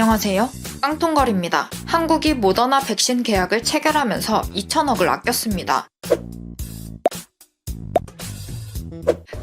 안녕하세요. 깡통걸입니다. 한국이 모더나 백신 계약을 체결하면서 2천억을 아꼈습니다.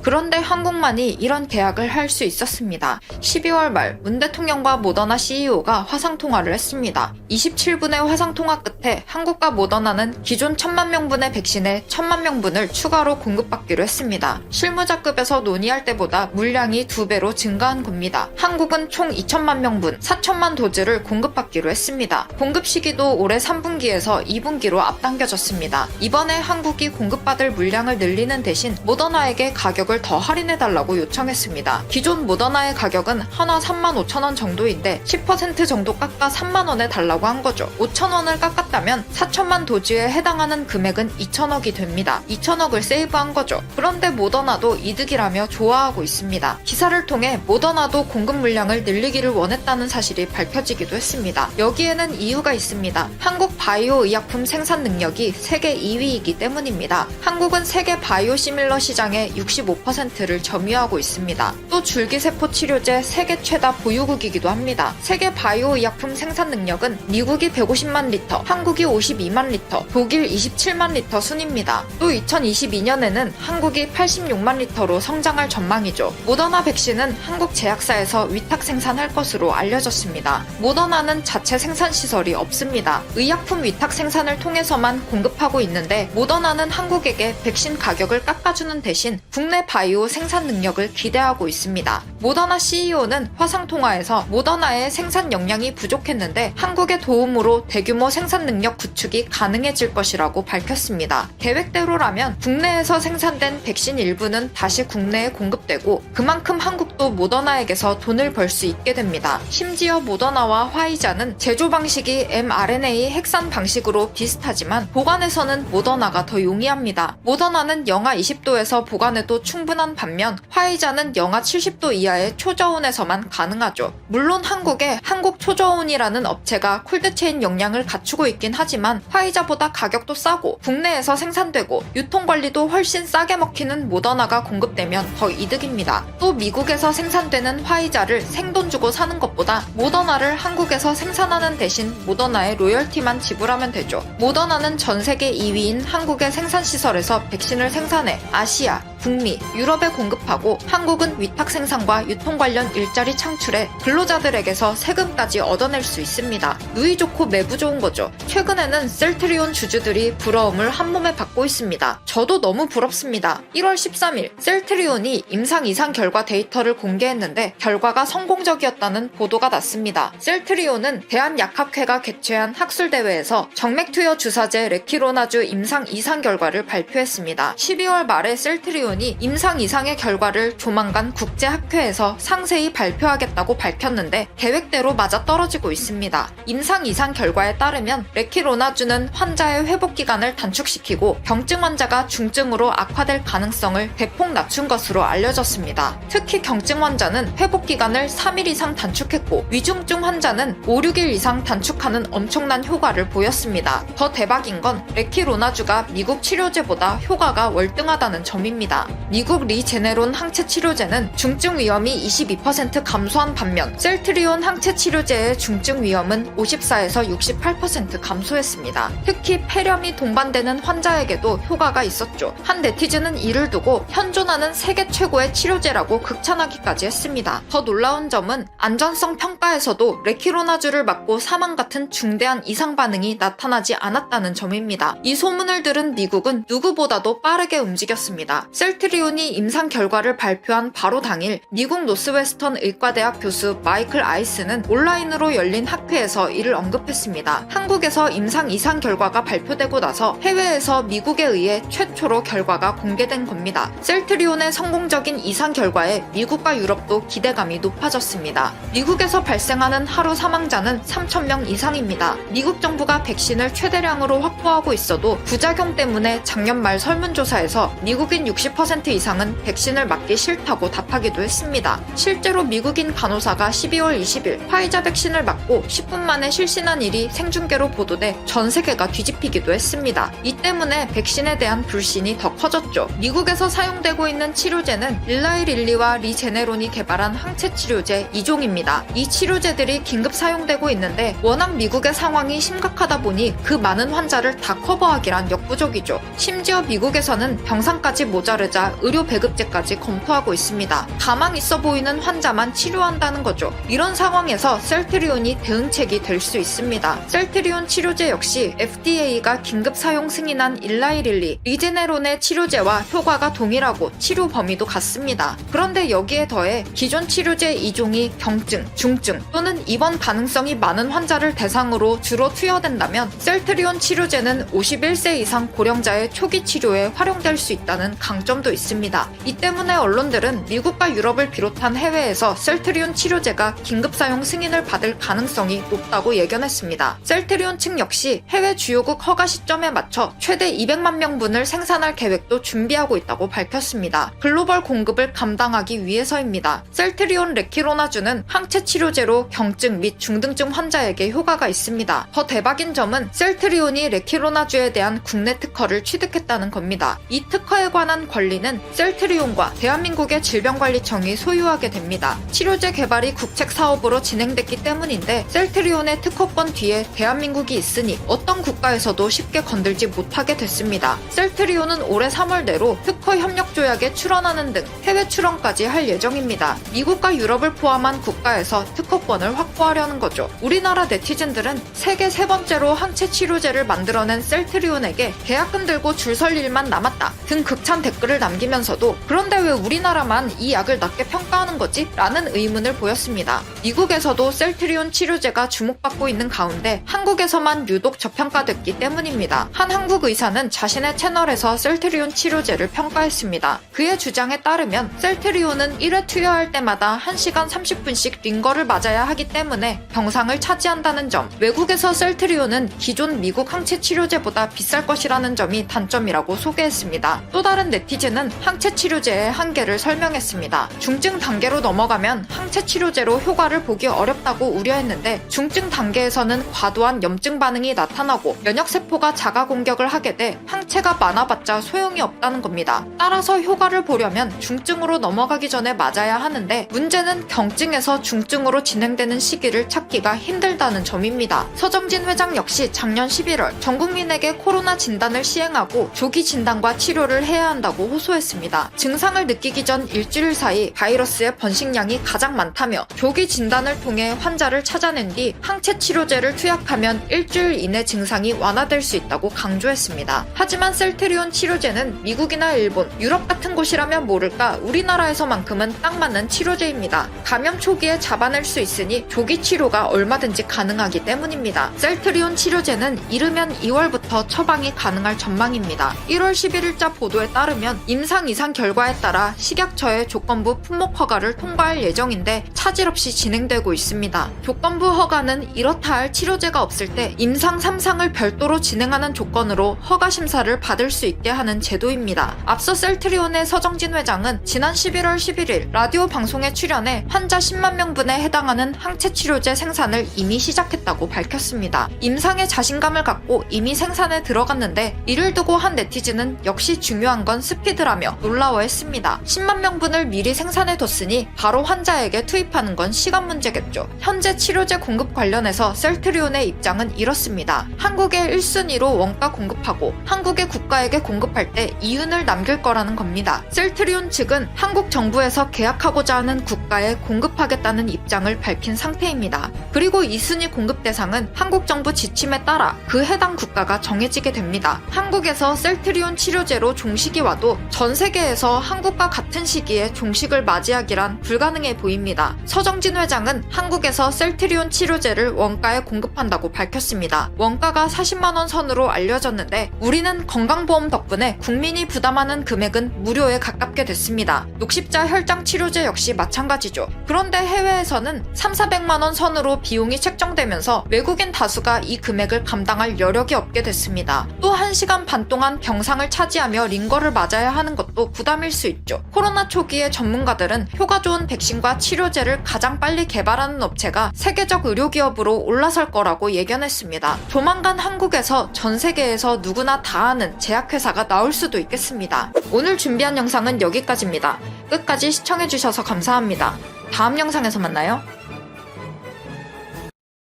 그런데 한국만이 이런 계약을 할 수 있었습니다. 12월 말 문 대통령과 모더나 CEO가 화상통화를 했습니다. 27분의 화상통화 끝에 한국과 모더나는 기존 1,000만 명분의 백신에 1,000만 명분을 추가로 공급받기로 했습니다. 실무자급에서 논의할 때보다 물량이 2배로 증가한 겁니다. 한국은 총 2,000만 명분, 4천만 도즈를 공급받기로 했습니다. 공급 시기도 올해 3분기에서 2분기로 앞당겨졌습니다. 이번에 한국이 공급받을 물량을 늘리는 대신 모더나에게 가격을 더 할인해달라고 요청했습니다. 기존 모더나의 가격은 하나 35,000원 정도인데 10% 정도 깎아 3만원에 달라고 한 거죠. 5,000원을 깎았다면 4천만 도즈에 해당하는 금액은 2천억이 됩니다. 2천억을 세이브한 거죠. 그런데 모더나도 이득이라며 좋아하고 있습니다. 기사를 통해 모더나도 공급 물량을 늘리기를 원했다는 사실이 밝혀지기도 했습니다. 여기에는 이유가 있습니다. 한국 바이오 의약품 생산 능력이 세계 2위이기 때문입니다. 한국은 세계 바이오 시밀러 시장의 65%를 점유하고 있습니다. 또 줄기세포 치료제 세계 최다 보유국이기도 합니다. 세계 바이오 의약품 생산 능력은 미국이 150만 리터, 한국이 52만 리터, 독일 27만 리터 순입니다. 또 2022년에는 한국이 86만 리터로 성장할 전망이죠. 모더나 백신은 한국 제약사에서 위탁 생산할 것으로 알려졌습니다. 모더나는 자체 생산 시설이 없습니다. 의약품 위탁 생산을 통해서만 공급하고 있는데 모더나는 한국에게 백신 가격을 깎아주는 대신 국내 바이오 생산 능력을 기대하고 있습니다. 모더나 CEO는 화상통화에서 모더나의 생산 역량이 부족했는데 한국의 도움으로 대규모 생산 능력 구축이 가능해질 것이라고 밝혔습니다. 계획대로라면 국내에서 생산된 백신 일부는 다시 국내에 공급되고 그만큼 한국도 모더나에게서 돈을 벌 수 있게 됩니다. 심지어 모더나와 화이자는 제조 방식이 mRNA 핵산 방식으로 비슷하지만 보관에서는 모더나가 더 용이합니다. 모더나는 영하 20도에서 보관해도 충분한 반면 화이자는 영하 70도 이하의 초저온에서만 가능하죠. 물론 한국에 한국초저온이라는 업체가 콜드체인 역량을 갖추고 있긴 하지만 화이자보다 가격도 싸고 국내에서 생산되고 유통관리도 훨씬 싸게 먹히는 모더나가 공급되면 더 이득입니다. 또 미국에서 생산되는 화이자를 생돈 주고 사는 것보다 모더나를 한국에서 생산하는 대신 모더나의 로열티만 지불하면 되죠. 모더나는 전 세계 2위인 한국의 생산시설에서 백신을 생산해 아시아, 북미, 유럽에 공급하고 한국은 위탁 생산과 유통 관련 일자리 창출에 근로자들에게서 세금까지 얻어낼 수 있습니다. 누이 좋고 매부 좋은 거죠. 최근에는 셀트리온 주주들이 부러움을 한몸에 받고 있습니다. 저도 너무 부럽습니다. 1월 13일 셀트리온이 임상 이상 결과 데이터를 공개했는데 결과가 성공적이었다는 보도가 났습니다. 셀트리온은 대한약학회가 개최한 학술대회에서 정맥투여 주사제 레키로나주 임상 이상 결과를 발표했습니다. 12월 말에 셀트리온이 임상 이상의 결과를 조만간 국제학회에서 상세히 발표하겠다고 밝혔는데 계획대로 맞아떨어지고 있습니다. 임상 이상 결과에 따르면 레키로나주는 환자의 회복 기간을 단축시키고 병증 환자가 중증으로 악화될 가능성을 대폭 낮춘 것으로 알려졌습니다. 특히 경증 환자는 회복 기간을 3일 이상 단축했고 위중증 환자는 5, 6일 이상 단축하는 엄청난 효과를 보였습니다. 더 대박인 건 레키로나주가 미국 치료제보다 효과가 월등하다는 점입니다. 미국 리제네론 항체 치료제는 중증 위험이 22% 감소한 반면 셀트리온 항체 치료제의 중증 위험은 54에서 68% 감소했습니다. 특히 폐렴이 동반되는 환자에게도 효과가 있었죠. 한 네티즌은 이를 두고 현존하는 세계 최고의 치료제라고 극찬하기까지 했습니다. 더 놀라운 점은 안전성 평가에서도 레키로나주를 맞고 사망 같은 중대한 이상 반응이 나타나지 않았다는 점입니다. 이 소문을 들은 미국은 누구보다도 빠르게 움직였습니다. 셀트리온이 임상 결과를 발표한 바로 당일 미국 노스웨스턴 의과대학 교수 마이클 아이스는 온라인으로 열린 학회에서 이를 언급했습니다. 한국에서 임상 이상 결과가 발표되고 나서 해외에서 미국에 의해 최초로 결과가 공개된 겁니다. 셀트리온의 성공적인 이상 결과에 미국과 유럽도 기대감이 높아졌습니다. 미국에서 발생하는 하루 사망자는 3,000명 이상입니다. 미국 정부가 백신을 최대량으로 확보하고 있어도 부작용 때문에 작년 말 설문조사에서 미국인 60% 90% 이상은 백신을 맞기 싫다고 답하기도 했습니다. 실제로 미국인 간호사가 12월 20일 화이자 백신을 맞고 10분 만에 실신한 일이 생중계로 보도돼 전 세계가 뒤집히기도 했습니다. 이 때문에 백신에 대한 불신이 더 커졌죠. 미국에서 사용되고 있는 치료제는 일라이 릴리와 리제네론이 개발한 항체 치료제 2종입니다. 이 치료제들이 긴급 사용되고 있는데 워낙 미국의 상황이 심각하다 보니 그 많은 환자를 다 커버하기란 역부족이죠. 심지어 미국에서는 병상까지 모자르자 의료 배급제까지 검토하고 있습니다. 가망 있어 보이는 환자만 치료한다는 거죠. 이런 상황에서 셀트리온이 대응책이 될 수 있습니다. 셀트리온 치료제 역시 FDA가 긴급 사용 승인한 일라이 릴리, 리제네론의 치료제와 효과가 동일하고 치료 범위도 같습니다. 그런데 여기에 더해 기존 치료제 2종이 경증, 중증 또는 입원 가능성이 많은 환자를 대상으로 주로 투여된다면 셀트리온 치료제는 51세 이상 고령자의 초기 치료에 활용될 수 있다는 강점도 있습니다. 이 때문에 언론들은 미국과 유럽을 비롯한 해외에서 셀트리온 치료제가 긴급 사용 승인을 받을 가능성이 높다고 예견했습니다. 셀트리온 측 역시 해외 주요국 허가 시점에 맞춰 최대 200만 명분을 생산할 계획도 준비하고 있다고 밝혔습니다. 글로벌 공급을 감당하기 위해서입니다. 셀트리온 레키로나주는 항체 치료제로 경증 및 중등증 환자에게 효과가 있습니다. 더 대박인 점은 셀트리온이 레키로나주에 대한 국내 특허를 취득했다는 겁니다. 이 특허에 관한 권리는 셀트리온과 대한민국의 질병관리청이 소유하게 됩니다. 치료제 개발이 국책 사업으로 진행됐기 때문인데 셀트리온의 특허권 뒤에 대한민국이 있으니 어떤 국가에서도 쉽게 건들지 못하게 됐습니다. 셀트리온은 올해 3월 내로 특허 협력 조약에 출원하는 등 해외 출원까지 할 예정입니다. 미국과 유럽을 포함한 국가에서 특허권을 확보하려는 거죠. 우리나라 네티즌들은 세계 세 번째로 항체 치료제를 만들어낸 셀트리온에게 계약금 들고 줄 설 일만 남았다 등 극찬 댓글을 남기면서도 그런데 왜 우리나라만 이 약을 낮게 평가하는 거지? 라는 의문을 보였습니다. 미국에서도 셀트리온 치료제가 주목받고 있는 가운데 한국에서만 유독 저평가됐기 때문입니다. 한 한국 의사는 자신의 채널에서 셀트리온 치료제를 평가했습니다. 그의 주장에 따르면 셀트리온은 1회 투여할 때마다 1시간 30분씩 링거를 맞아야 하기 때문에 병상을 차지한다는 점, 외국에서 셀트리온은 기존 미국 항체 치료제보다 비쌀 것이라는 점이 단점이라고 소개했습니다. 또 다른 네티즌은 항체 치료제의 한계를 설명했습니다. 중증 단계로 넘어가면 항체 치료제로 효과를 보기 어렵다고 우려했는데 중증 단계에서는 과도한 염증 반응이 나타나고 면역세포가 자가 공격을 하게 돼 항체가 많아봤자 소용이 없다는 겁니다. 따라서 효과를 보려면 중증으로 넘어가기 전에 맞아야 하는데 문제는 경증에서 중증으로 진행되는 시기를 찾기가 힘들다는 점입니다. 서정진 회장 역시 작년 11월 전 국민에게 코로나 진단을 시행하고 조기 진단과 치료를 해야 한다고 호소했습니다. 증상을 느끼기 전 일주일 사이 바이러스의 번식량이 가장 많다며 조기 진단을 통해 환자를 찾아낸 뒤 항체 치료제를 투약하면 일주일 이내 증상이 완화될 수 있다고 강조했습니다. 하지만 셀트리온 치료제는 미국이나 일본, 유럽 같은 곳이라면 모를까 우리나라에서만큼은 딱 맞는 치료제입니다. 감염 초기에 잡아낼 수 있으니 조기 치료가 얼마든지 가능하기 때문입니다. 셀트리온 치료제는 이르면 2월부터 처방이 가능할 전망입니다. 1월 11일자 보도에 따르면 임상 이상 결과에 따라 식약처의 조건부 품목 허가를 통과할 예정인데 차질 없이 진행되고 있습니다. 조건부 허가는 이렇다 할 치료제가 없을 때 임상 3상을 별도로 진행하는 조건으로 허가 심사를 받을 수 있게 하는 제도입니다. 앞서 셀트리온의 서정진 회장은 지난 11월 11일 라디오 방송에 출연해 환자 10만 명분에 해당하는 항체 치료제 생산을 이미 시작했다고 밝혔습니다. 임상에 자신감을 갖고 이미 생산에 들어갔는데 이를 두고 한 네티즌은 역시 중요한 건 스피드라며 놀라워했습니다. 10만 명분을 미리 생산해뒀으니 바로 환자에게 투입하는 건 시간 문제겠죠. 현재 치료제 공급 관련해서 셀트리온의 입장은 이렇습니다. 한국에 1순위로 원가 공급하고 한국의 국가에게 공급할 때 이윤을 남길 거라는 겁니다. 셀트리온 측은 한국 정부에서 계약하고자 하는 국가에 공급하겠다는 입장을 밝힌 상태입니다. 그리고 2순위 공급 대상은 한국 정부 지침에 따라 그 해당 국가가 정해지게 됩니다. 한국에서 셀트리온 치료제로 종식이 와도 전 세계에서 한국과 같은 시기에 종식을 맞이하기란 불가능해 보입니다. 서정진 회장은 한국에서 셀트리온 치료제를 원가에 공급한다고 밝혔습니다. 원가가 40만원 선으로 알려졌는데 우리는 건강보험 덕분에 국민이 부담하는 금액은 무료에 가깝게 됐습니다. 녹십자 혈장 치료제 역시 마찬가지죠. 그런데 해외에서는 3,400만원 선으로 비용이 책정되면서 외국인 다수가 이 금액을 감당할 여력이 없게 됐습니다. 또 1시간 반 동안 병상을 차지하며 링거를 맞아야 나가야 하는 것도 부담일 수 있죠. 코로나 초기에 전문가들은 효과 좋은 백신과 치료제를 가장 빨리 개발하는 업체가 세계적 의료기업으로 올라설 거라고 예견했습니다. 조만간 한국에서 전 세계에서 누구나 다 아는 제약회사가 나올 수도 있겠습니다. 오늘 준비한 영상은 여기까지입니다. 끝까지 시청해주셔서 감사합니다. 다음 영상에서 만나요.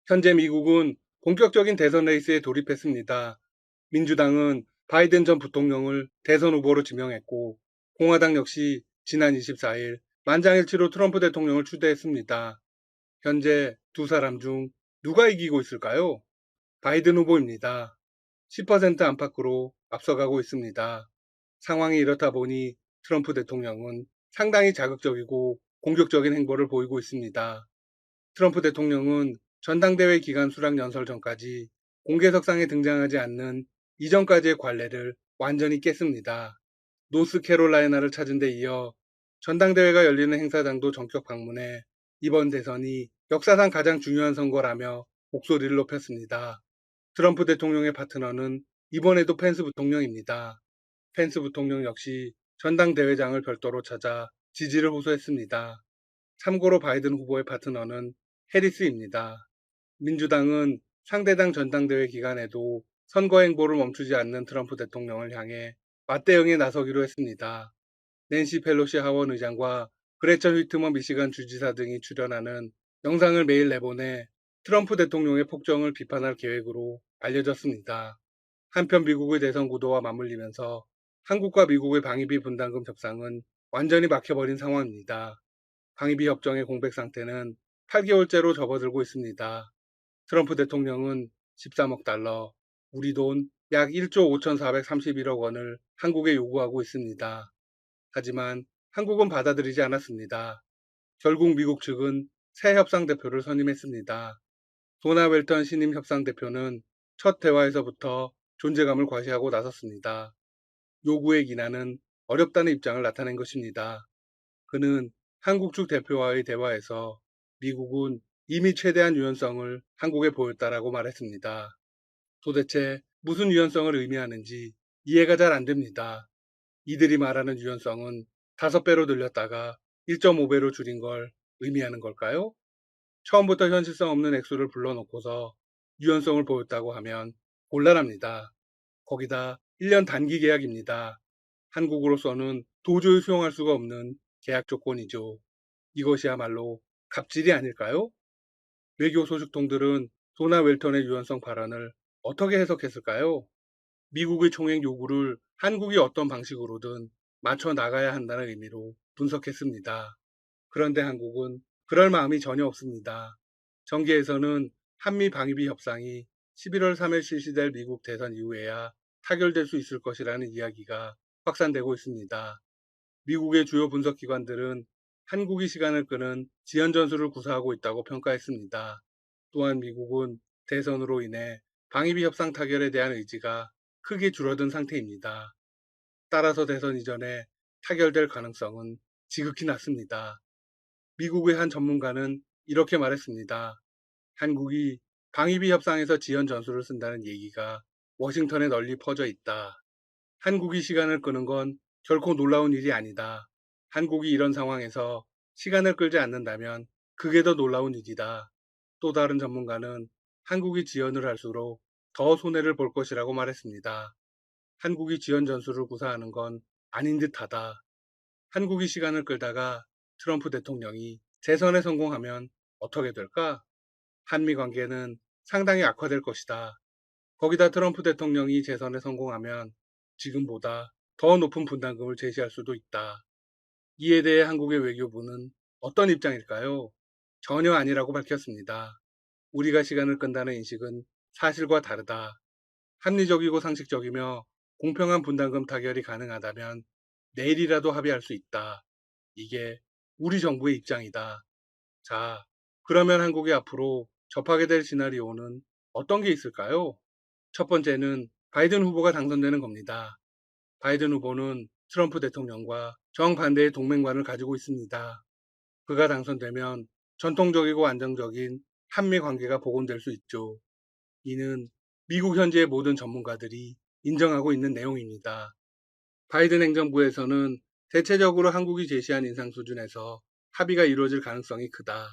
현재 미국은 본격적인 대선 레이스에 돌입했습니다. 민주당은 바이든 전 부통령을 대선 후보로 지명했고, 공화당 역시 지난 24일 만장일치로 트럼프 대통령을 추대했습니다. 현재 두 사람 중 누가 이기고 있을까요? 바이든 후보입니다. 10% 안팎으로 앞서가고 있습니다. 상황이 이렇다 보니 트럼프 대통령은 상당히 자극적이고 공격적인 행보를 보이고 있습니다. 트럼프 대통령은 전당대회 기간 수락 연설 전까지 공개석상에 등장하지 않는 이전까지의 관례를 완전히 깼습니다. 노스캐롤라이나를 찾은 데 이어 전당대회가 열리는 행사장도 전격 방문해 이번 대선이 역사상 가장 중요한 선거라며 목소리를 높였습니다. 트럼프 대통령의 파트너는 이번에도 펜스 부통령입니다. 펜스 부통령 역시 전당대회장을 별도로 찾아 지지를 호소했습니다. 참고로 바이든 후보의 파트너는 해리스입니다. 민주당은 상대당 전당대회 기간에도 선거 행보를 멈추지 않는 트럼프 대통령을 향해 맞대응에 나서기로 했습니다. 낸시 펠로시 하원 의장과 그레천 휘트먼 미시간 주지사 등이 출연하는 영상을 매일 내보내 트럼프 대통령의 폭정을 비판할 계획으로 알려졌습니다. 한편 미국의 대선 구도와 맞물리면서 한국과 미국의 방위비 분담금 협상은 완전히 막혀버린 상황입니다. 방위비 협정의 공백 상태는 8개월째로 접어들고 있습니다. 트럼프 대통령은 13억 달러, 우리 돈 약 1조 5,431억 원을 한국에 요구하고 있습니다. 하지만 한국은 받아들이지 않았습니다. 결국 미국 측은 새 협상대표를 선임했습니다. 도나 웰턴 신임 협상대표는 첫 대화에서부터 존재감을 과시하고 나섰습니다. 요구의 기난은 어렵다는 입장을 나타낸 것입니다. 그는 한국 측 대표와의 대화에서 미국은 이미 최대한 유연성을 한국에 보였다라고 말했습니다. 도대체 무슨 유연성을 의미하는지 이해가 잘 안 됩니다. 이들이 말하는 유연성은 5배로 늘렸다가 1.5배로 줄인 걸 의미하는 걸까요? 처음부터 현실성 없는 액수를 불러놓고서 유연성을 보였다고 하면 곤란합니다. 거기다 1년 단기 계약입니다. 한국으로서는 도저히 수용할 수가 없는 계약 조건이죠. 이것이야말로 갑질이 아닐까요? 외교 소식통들은 도나 웰턴의 유연성 발언을 어떻게 해석했을까요? 미국의 총액 요구를 한국이 어떤 방식으로든 맞춰 나가야 한다는 의미로 분석했습니다. 그런데 한국은 그럴 마음이 전혀 없습니다. 정계에서는 한미 방위비 협상이 11월 3일 실시될 미국 대선 이후에야 타결될 수 있을 것이라는 이야기가 확산되고 있습니다. 미국의 주요 분석기관들은 한국이 시간을 끄는 지연 전술을 구사하고 있다고 평가했습니다. 또한 미국은 대선으로 인해 방위비 협상 타결에 대한 의지가 크게 줄어든 상태입니다. 따라서 대선 이전에 타결될 가능성은 지극히 낮습니다. 미국의 한 전문가는 이렇게 말했습니다. 한국이 방위비 협상에서 지연 전술을 쓴다는 얘기가 워싱턴에 널리 퍼져 있다. 한국이 시간을 끄는 건 결코 놀라운 일이 아니다. 한국이 이런 상황에서 시간을 끌지 않는다면 그게 더 놀라운 일이다. 또 다른 전문가는 한국이 지연을 할수록 더 손해를 볼 것이라고 말했습니다. 한국이 지연 전술을 구사하는 건 아닌 듯하다. 한국이 시간을 끌다가 트럼프 대통령이 재선에 성공하면 어떻게 될까? 한미 관계는 상당히 악화될 것이다. 거기다 트럼프 대통령이 재선에 성공하면 지금보다 더 높은 분담금을 제시할 수도 있다. 이에 대해 한국의 외교부는 어떤 입장일까요? 전혀 아니라고 밝혔습니다. 우리가 시간을 끈다는 인식은 사실과 다르다. 합리적이고 상식적이며 공평한 분담금 타결이 가능하다면 내일이라도 합의할 수 있다. 이게 우리 정부의 입장이다. 자, 그러면 한국이 앞으로 접하게 될 시나리오는 어떤 게 있을까요? 첫 번째는 바이든 후보가 당선되는 겁니다. 바이든 후보는 트럼프 대통령과 정반대의 동맹관을 가지고 있습니다. 그가 당선되면 전통적이고 안정적인 한미 관계가 복원될 수 있죠. 이는 미국 현지의 모든 전문가들이 인정하고 있는 내용입니다. 바이든 행정부에서는 대체적으로 한국이 제시한 인상 수준에서 합의가 이루어질 가능성이 크다.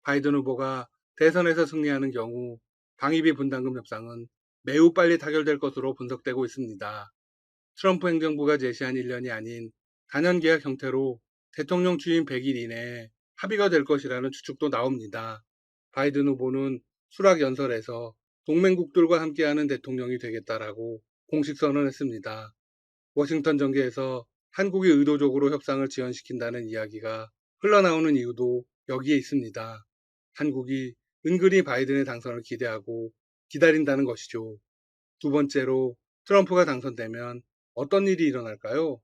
바이든 후보가 대선에서 승리하는 경우 방위비 분담금 협상은 매우 빨리 타결될 것으로 분석되고 있습니다. 트럼프 행정부가 제시한 1년이 아닌 단연 계약 형태로 대통령 취임 100일 이내에 합의가 될 것이라는 추측도 나옵니다. 바이든 후보는 수락 연설에서 동맹국들과 함께하는 대통령이 되겠다라고 공식 선언했습니다. 워싱턴 정계에서 한국이 의도적으로 협상을 지연시킨다는 이야기가 흘러나오는 이유도 여기에 있습니다. 한국이 은근히 바이든의 당선을 기대하고 기다린다는 것이죠. 두 번째로 트럼프가 당선되면 어떤 일이 일어날까요?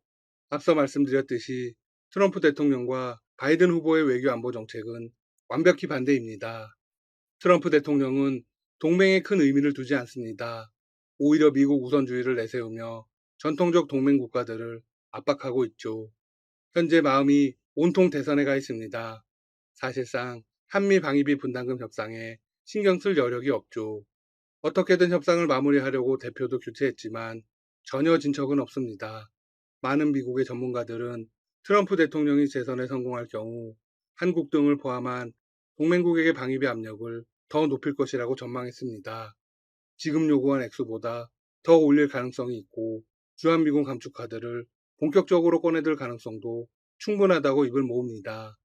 앞서 말씀드렸듯이 트럼프 대통령과 바이든 후보의 외교 안보 정책은 완벽히 반대입니다. 트럼프 대통령은 동맹에 큰 의미를 두지 않습니다. 오히려 미국 우선주의를 내세우며 전통적 동맹 국가들을 압박하고 있죠. 현재 마음이 온통 대선에 가 있습니다. 사실상 한미 방위비 분담금 협상에 신경 쓸 여력이 없죠. 어떻게든 협상을 마무리하려고 대표도 교체했지만 전혀 진척은 없습니다. 많은 미국의 전문가들은 트럼프 대통령이 재선에 성공할 경우 한국 등을 포함한 동맹국에게 방위비 압력을 더 높일 것이라고 전망했습니다. 지금 요구한 액수보다 더 올릴 가능성이 있고 주한미군 감축 카드를 본격적으로 꺼내들 가능성도 충분하다고 입을 모읍니다.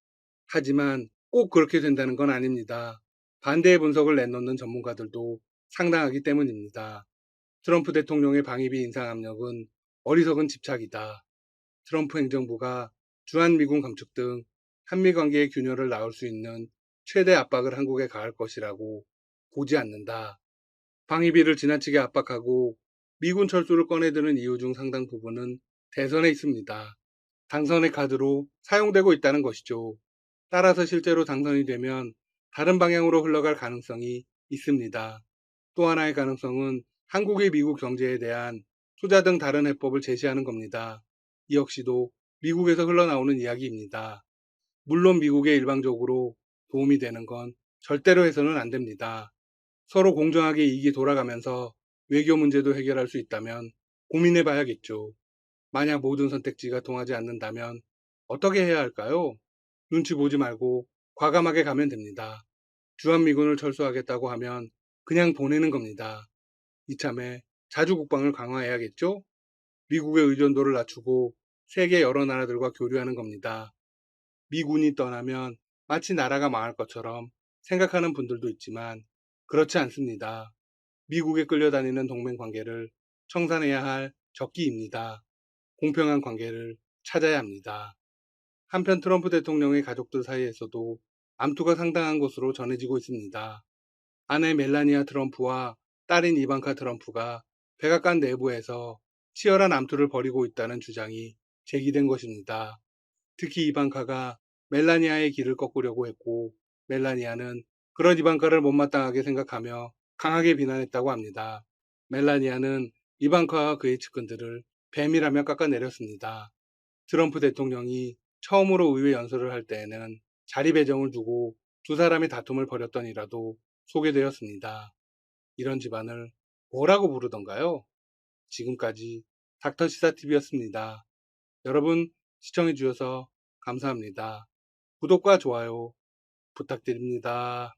하지만 꼭 그렇게 된다는 건 아닙니다. 반대의 분석을 내놓는 전문가들도 상당하기 때문입니다. 트럼프 대통령의 방위비 인상 압력은 어리석은 집착이다. 트럼프 행정부가 주한미군 감축 등 한미 관계의 균열을 낳을 수 있는 최대 압박을 한국에 가할 것이라고 보지 않는다. 방위비를 지나치게 압박하고 미군 철수를 꺼내드는 이유 중 상당 부분은 대선에 있습니다. 당선의 카드로 사용되고 있다는 것이죠. 따라서 실제로 당선이 되면 다른 방향으로 흘러갈 가능성이 있습니다. 또 하나의 가능성은 한국의 미국 경제에 대한 투자 등 다른 해법을 제시하는 겁니다. 이 역시도 미국에서 흘러나오는 이야기입니다. 물론 미국에 일방적으로 도움이 되는 건 절대로 해서는 안 됩니다. 서로 공정하게 이익이 돌아가면서 외교 문제도 해결할 수 있다면 고민해 봐야겠죠. 만약 모든 선택지가 통하지 않는다면 어떻게 해야 할까요? 눈치 보지 말고 과감하게 가면 됩니다. 주한미군을 철수하겠다고 하면 그냥 보내는 겁니다. 이참에 자주 국방을 강화해야겠죠? 미국의 의존도를 낮추고 세계 여러 나라들과 교류하는 겁니다. 미군이 떠나면 마치 나라가 망할 것처럼 생각하는 분들도 있지만 그렇지 않습니다. 미국에 끌려다니는 동맹 관계를 청산해야 할 적기입니다. 공평한 관계를 찾아야 합니다. 한편 트럼프 대통령의 가족들 사이에서도 암투가 상당한 것으로 전해지고 있습니다. 아내 멜라니아 트럼프와 딸인 이방카 트럼프가 백악관 내부에서 치열한 암투를 벌이고 있다는 주장이 제기된 것입니다. 특히 이방카가 멜라니아의 길을 꺾으려고 했고 멜라니아는 그런 이방카를 못마땅하게 생각하며 강하게 비난했다고 합니다. 멜라니아는 이방카와 그의 측근들을 뱀이라며 깎아내렸습니다. 트럼프 대통령이 처음으로 의회 연설을 할 때에는 자리 배정을 두고 두 사람이 다툼을 벌였던 일화도 소개되었습니다. 이런 집안을 뭐라고 부르던가요? 지금까지 닥터시사TV였습니다. 여러분 시청해주셔서 감사합니다. 구독과 좋아요 부탁드립니다.